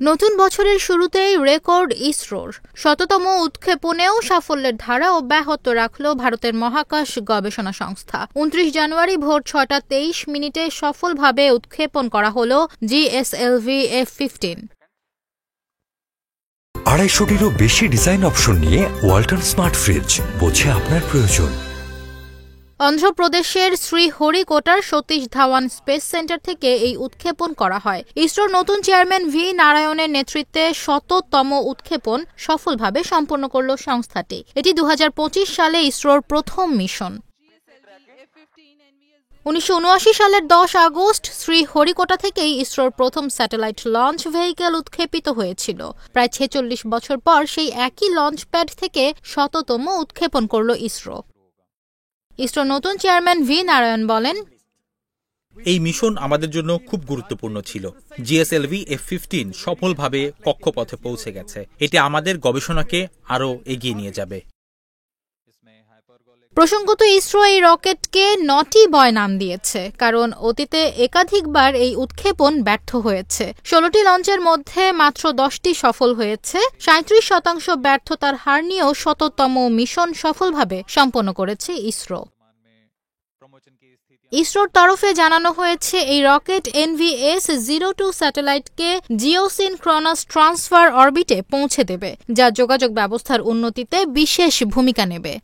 নতুন বছরের শুরুতেই রেকর্ড ইসরোর ১০০তম উৎক্ষেপণেও সাফল্যের ধারা অব্যাহত রাখল ভারতের মহাকাশ গবেষণা সংস্থা। ২৯ জানুয়ারি ভোর ৬টা ২৩ মিনিটে সফলভাবে উৎক্ষেপণ করা হল জিএসএলভি F-15। ২৫০টিরও বেশি ডিজাইন অপশন নিয়ে ওয়ালটন স্মার্ট ফ্রিজ, বোঝে আপনার প্রয়োজন। অন্ধ্রপ্রদেশের শ্রীহরিকোটার সতীশ ধাওয়ান স্পেস সেন্টার থেকে এই উৎক্ষেপণ করা হয়। ইসরোর নতুন চেয়ারম্যান ভি নারায়ণের নেতৃত্বে ১০০তম উৎক্ষেপণ সফলভাবে সম্পন্ন করল সংস্থাটি। এটি ২০২৫ সালে ইসরোর প্রথম মিশন। ১৯৭৯ সালের ১০ আগস্ট শ্রীহরিকোটা থেকেই ইসরোর প্রথম স্যাটেলাইট লঞ্চ ভেহিকেল উৎক্ষেপিত হয়েছিল। প্রায় ৪৬ বছর পর সেই একই লঞ্চ প্যাড থেকে ১০০তম উৎক্ষেপণ করল ইসরো। ইসরোর নতুন চেয়ারম্যান ভি নারায়ণ বলেন, এই মিশন আমাদের জন্য খুব গুরুত্বপূর্ণ ছিল। জিএসএলভি F-15 সফলভাবে কক্ষপথে পৌঁছে গেছে। এটি আমাদের গবেষণাকে আরও এগিয়ে নিয়ে যাবে। প্রসঙ্গত, ইসরো এই রকেটকে নটি বয় নাম দিয়েছে, কারণ অতীতে একাধিকবার এই উৎক্ষেপণ ব্যর্থ হয়েছে। ১৬টি লঞ্চের মধ্যে মাত্র 10টি সফল হয়েছে। ৩৭% ব্যর্থতার হার নিয়েও ১০০তম মিশন সফলভাবে সম্পন্ন করেছে ইসরো। ইসরোর তরফে জানানো হয়েছে, এই রকেট NVS-02 স্যাটেলাইটকে জিওসিনক্রনাস ট্রান্সফার অরবিটে পৌঁছে দেবে, যা যোগাযোগ ব্যবস্থার উন্নতিতে বিশেষ ভূমিকা নেবে।